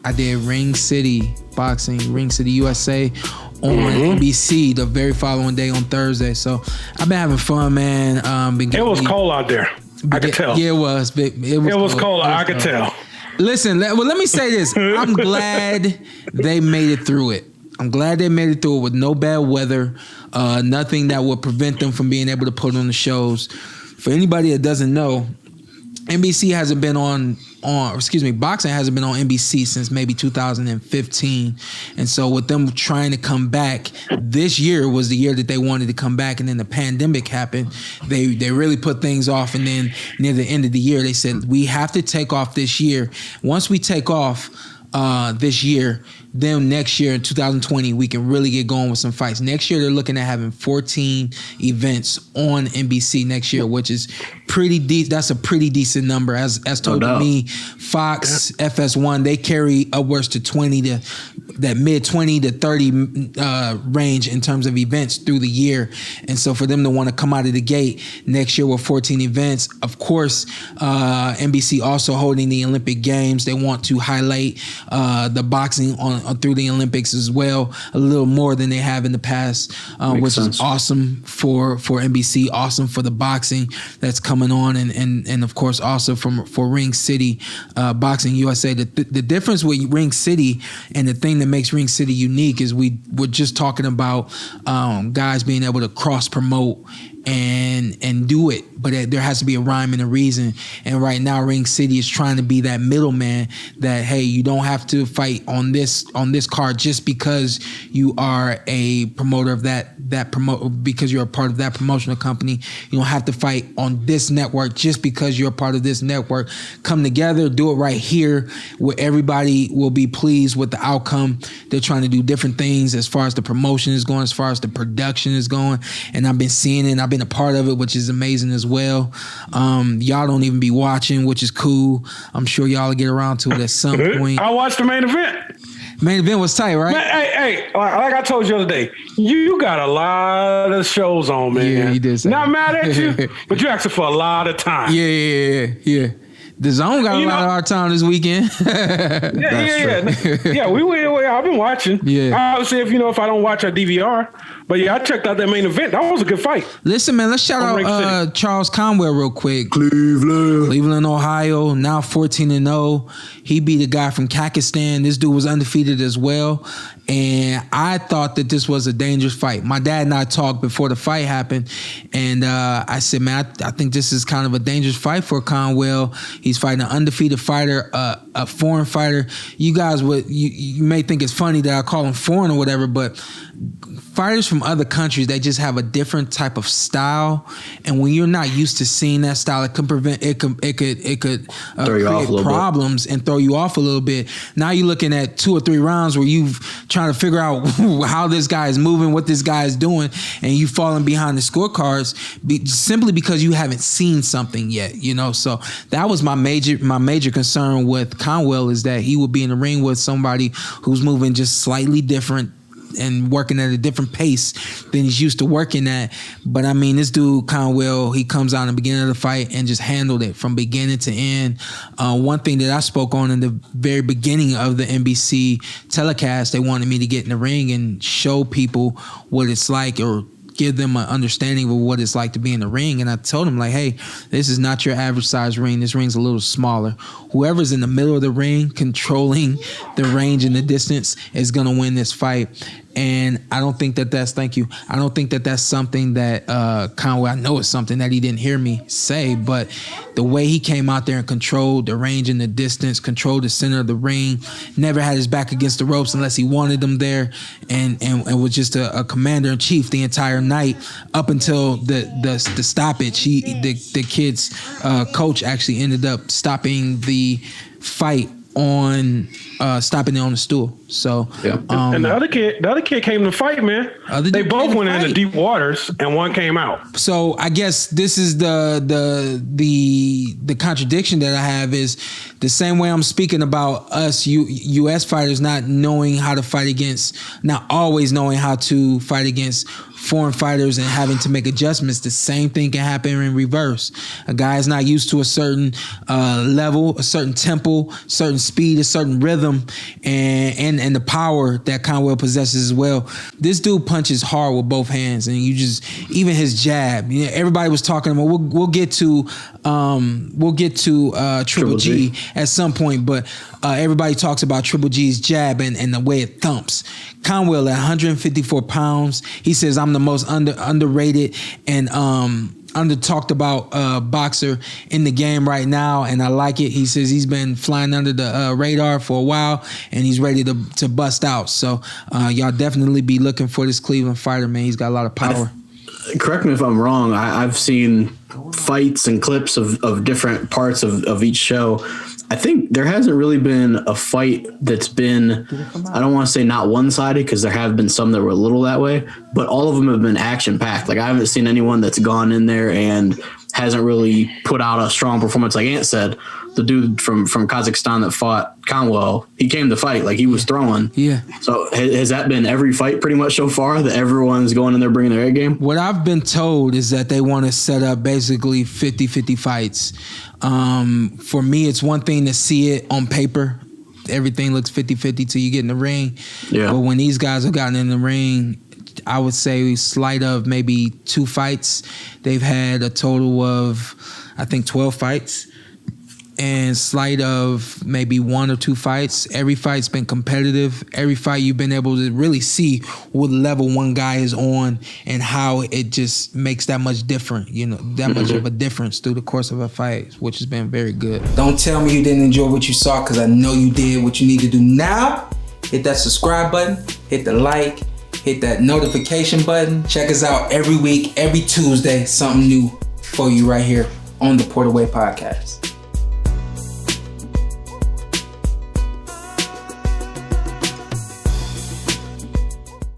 I did Ring City Boxing, Ring City USA on NBC the very following day on Thursday. So I've been having fun, man. It was cold out there. I could tell. Yeah, it was. It was cold. I could tell. Listen, let me say this. I'm glad they made it through it. I'm glad they made it through it with no bad weather, nothing that would prevent them from being able to put on the shows. For anybody that doesn't know, boxing hasn't been on NBC since maybe 2015. And so with them trying to come back, this year was the year that they wanted to come back, and then the pandemic happened. They really put things off, and then near the end of the year, they said, we have to take off this year. Once we take off this year, then next year in 2020 we can really get going with some fights. Next year they're looking at having 14 events on NBC3 year, which is pretty deep. That's a pretty decent number, as told to me. Fox, FS1, they carry upwards to 20 to that mid 20 to 30 range in terms of events through the year. And so for them to want to come out of the gate next year with 14 events, of course, NBC also holding the Olympic Games. They want to highlight the boxing on through the Olympics as well, a little more than they have in the past, which is awesome for NBC, awesome for the boxing that's coming on, and of course also for Ring City Boxing USA. The difference with Ring City and the thing that makes Ring City unique is we're just talking about guys being able to cross promote and do it, but there has to be a rhyme and a reason. And right now Ring City is trying to be that middleman, that hey, you don't have to fight on this card just because you are a promoter of because you're a part of that promotional company. You don't have to fight on this network just because you're a part of this network. Come together, do it right here where everybody will be pleased with the outcome. They're trying to do different things as far as the promotion is going, as far as the production is going, and I've been seeing it. I've been a part of it, which is amazing as well. Y'all don't even be watching, which is cool. I'm sure y'all will get around to it at some point. I watched the main event. Main event was tight, right? Man, hey, like I told you the other day, you got a lot of shows on, man. Yeah, you did. Not mad at you, but you're asking for a lot of time. Yeah. The Zone got a lot of our time this weekend. Yeah. I've been watching. Yeah. Obviously, if I don't watch a DVR, but yeah, I checked out that main event. That was a good fight. Listen, man, let's shout out Charles Conwell real quick. Cleveland, Ohio, now 14-0. He beat a guy from Kakistan. This dude was undefeated as well. And I thought that this was a dangerous fight. My dad and I talked before the fight happened, and I said, man, I think this is kind of a dangerous fight for Conwell. He's fighting an undefeated fighter, a foreign fighter. You guys you may think it's funny that I call him foreign or whatever, but fighters from other countries, they just have a different type of style, and when you're not used to seeing that style, it could create problems and throw you off a little bit. Now you're looking at 2 or 3 rounds where you've trying to figure out how this guy is moving, what this guy is doing, and you falling behind the scorecards simply because you haven't seen something yet. So that was my major concern with Conwell, is that he would be in the ring with somebody who's moving just slightly different and working at a different pace than he's used to working at. But I mean, this dude Conwell, he comes out in the beginning of the fight and just handled it from beginning to end. One thing that I spoke on in the very beginning of the NBC telecast, they wanted me to get in the ring and show people what it's like, or give them an understanding of what it's like to be in the ring. And I told him, like, hey, this is not your average size ring. This ring's a little smaller. Whoever's in the middle of the ring controlling the range and the distance is going to win this fight. And I don't think that's I don't think that's something that Conwell, I know it's something that he didn't hear me say, but the way he came out there and controlled the range and the distance, controlled the center of the ring, never had his back against the ropes unless he wanted them there, and was just a commander-in-chief the entire night up until the stoppage. The kid's coach actually ended up stopping the fight on stopping it on the stool. So yeah. And the other kid came to fight, man. They both went into deep waters, and one came out. So I guess this is the contradiction that I have, is the same way I'm speaking about us U.S. fighters not knowing how to fight against, not always knowing how to fight against foreign fighters and having to make adjustments, the same thing can happen in reverse. A guy is not used to a certain level, a certain tempo, certain speed, a certain rhythm, and the power that Conwell possesses as well. This dude punches hard with both hands, and even his jab. You know, everybody was talking about. We'll get to Triple G at some point, but everybody talks about Triple G's jab and the way it thumps. Conwell at 154 pounds. He says, I'm the most underrated and under talked about boxer in the game right now, and I like it. He says he's been flying under the radar for a while, and he's ready to bust out. So y'all definitely be looking for this Cleveland fighter, man. He's got a lot of power. Correct me if I'm wrong. I've seen fights and clips of different parts of each show. I think there hasn't really been a fight that's been, I don't want to say not one-sided, because there have been some that were a little that way, but all of them have been action-packed. Like, I haven't seen anyone that's gone in there and hasn't really put out a strong performance. Like Ant said, the dude from Kazakhstan that fought Conwell, he came to fight. Like, he was throwing. Yeah. So has that been every fight pretty much so far, that everyone's going in there bringing their A game? What I've been told is that they want to set up basically 50-50 fights. For me, it's one thing to see it on paper. Everything looks 50-50 till you get in the ring. Yeah. But when these guys have gotten in the ring, I would say slight of maybe 2 fights. They've had a total of, I think, 12 fights. And slight of maybe 1 or 2 fights. Every fight's been competitive. Every fight you've been able to really see what level one guy is on and how it just makes that much different, much of a difference through the course of a fight, which has been very good. Don't tell me you didn't enjoy what you saw, because I know you did. What you need to do now, hit that subscribe button, hit the like, hit that notification button. Check us out every week, every Tuesday, something new for you right here on the Porter Way Podcast.